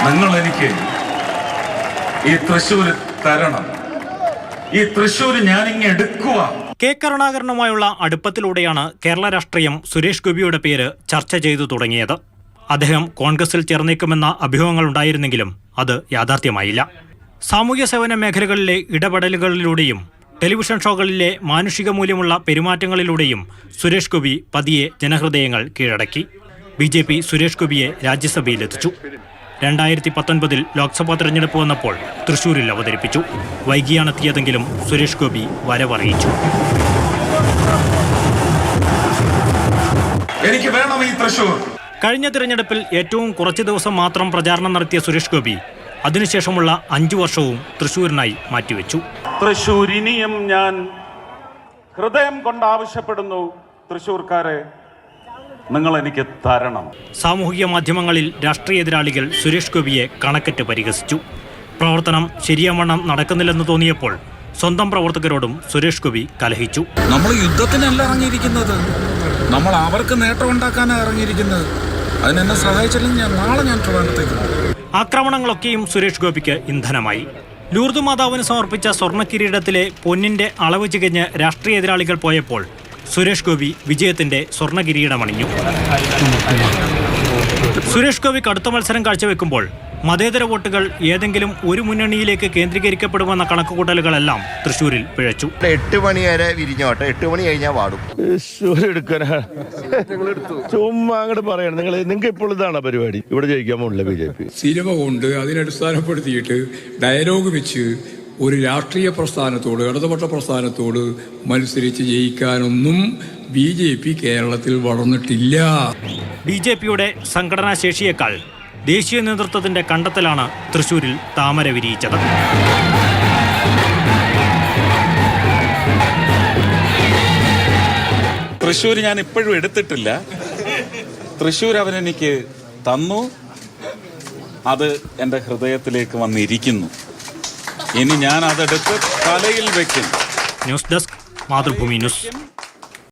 നിങ്ങൾ എനിക്ക് ഈ തൃശ്ശൂർ തരണം. ഈ തൃശ്ശൂർ ഞാനിങ്ങ് എടുക്കുക. കെ കരുണാകരനുമായുള്ള അടുപ്പത്തിലൂടെയാണ് കേരള രാഷ്ട്രീയം സുരേഷ് ഗോപിയുടെ പേര് ചർച്ച ചെയ്തു തുടങ്ങിയത്. അദ്ദേഹം കോൺഗ്രസിൽ ചേർന്നേക്കുമെന്ന അഭ്യൂഹങ്ങളുണ്ടായിരുന്നെങ്കിലും അത് യാഥാർത്ഥ്യമായില്ല. സാമൂഹ്യ സേവന മേഖലകളിലെ ഇടപെടലുകളിലൂടെയും ടെലിവിഷൻ ഷോകളിലെ മാനുഷിക മൂല്യമുള്ള പെരുമാറ്റങ്ങളിലൂടെയും സുരേഷ് ഗോപി പതിയെ ജനഹൃദയങ്ങൾ കീഴടക്കി. BJP സുരേഷ് ഗോപിയെ രാജ്യസഭയിലെത്തിച്ചു. 2019 ലോക്സഭാ തെരഞ്ഞെടുപ്പ് വന്നപ്പോൾ തൃശൂരിൽ അവതരിപ്പിച്ചു. വൈകിയാണെത്തിയതെങ്കിലും സുരേഷ് ഗോപി വരവറിയിച്ചു. എനിക്ക് വേണം ഈ തൃശൂർ. കഴിഞ്ഞ തിരഞ്ഞെടുപ്പിൽ ഏറ്റവും കുറച്ച് ദിവസം മാത്രം പ്രചാരണം നടത്തിയ സുരേഷ് ഗോപി അതിനുശേഷമുള്ള 5 വർഷവും തൃശൂരിനായി മാറ്റിവെച്ചു. തൃശൂരിനിയും ഞാൻ ഹൃദയം കൊണ്ട് ആവശ്യപ്പെടുന്നു, തൃശൂർക്കാരെ നിങ്ങൾ എനിക്ക് തരണം. സാമൂഹിക മാധ്യമങ്ങളിൽ രാഷ്ട്രീയ എതിരാളികൾ സുരേഷ് ഗോപിയെ കണക്കറ്റ് പരിഹസിച്ചു. പ്രവർത്തനം ശരിയാവണ്ണം നടക്കുന്നില്ലെന്ന് തോന്നിയപ്പോൾ സ്വന്തം പ്രവർത്തകരോടും സുരേഷ് ഗോപി കലഹിച്ചു. നമ്മൾ യുദ്ധത്തിനല്ല ഇറങ്ങിയിരിക്കുന്നത്, നമ്മൾ അവർക്ക് നേട്ടം ഉണ്ടാക്കാനാണ് ഇറങ്ങിയിരിക്കുന്നത്. അതിനെന്നെ സഹായിച്ചില്ലെങ്കിൽ നാളെ ഞാൻ ട്രിവാൻഡ്രത്തേക്ക് പോകും. ആക്രമണങ്ങളൊക്കെയും സുരേഷ് ഗോപിക്ക് ഇന്ധനമായി. ലൂർദ് മാതാവിന് സമർപ്പിച്ച സ്വർണ്ണ കിരീടത്തിലെ പൊന്നിന്റെ അളവ് ചികഞ്ഞ് രാഷ്ട്രീയ എതിരാളികൾ പോയപ്പോൾ സുരേഷ് ഗോപി വിജയത്തിന്റെ സ്വർണ്ണ കിരീടമണിഞ്ഞു. സുരേഷ് ഗോപി കടുത്ത മത്സരം കാഴ്ചവെക്കുമ്പോൾ മതേതര വോട്ടുകൾ ഏതെങ്കിലും ഒരു മുന്നണിയിലേക്ക് കേന്ദ്രീകരിക്കപ്പെടുമെന്ന കണക്കുകൂട്ടലുകളെല്ലാം തൃശൂരിൽ പിഴച്ചു. 8 മണി വരെ വിരിഞ്ഞോട്ടെ, 8 മണി കഴിഞ്ഞാൽ വാടും. ചുമ്മാ അങ്ങോട്ട് പറയണം. നിങ്ങൾക്ക് ഇപ്പോൾ ഇതാണ് പരിപാടി. ഇവിടെ ജയിക്കാൻ പോകില്ല BJP. സിനിമ കൊണ്ട് അതിനടിസ്ഥാനപ്പെടുത്തിയിട്ട് ഡയലോഗ് വെച്ച് ഒരു രാഷ്ട്രീയ പ്രസ്ഥാനത്തോട്, ഇടതുപക്ഷ പ്രസ്ഥാനത്തോട് മത്സരിച്ച് ജയിക്കാനൊന്നും BJP കേരളത്തിൽ വളർന്നിട്ടില്ല. BJPയുടെ സംഘടനാ ശേഷിയേക്കാൾ ദേശീയ നേതൃത്വത്തിന്റെ കണ്ടെത്തലാണ് തൃശൂരിൽ താമര വിരിയിച്ചത്. തൃശ്ശൂർ ഞാൻ ഇപ്പോഴും എടുത്തിട്ടില്ല. തൃശ്ശൂർ അവനെനിക്ക് തന്നു, അത് എൻ്റെ ഹൃദയത്തിലേക്ക് വന്നിരിക്കുന്നു. ഇനി ഞാൻ അതെടുത്ത് തലയിൽ വെക്കും. News desk, Mathrubhumi news.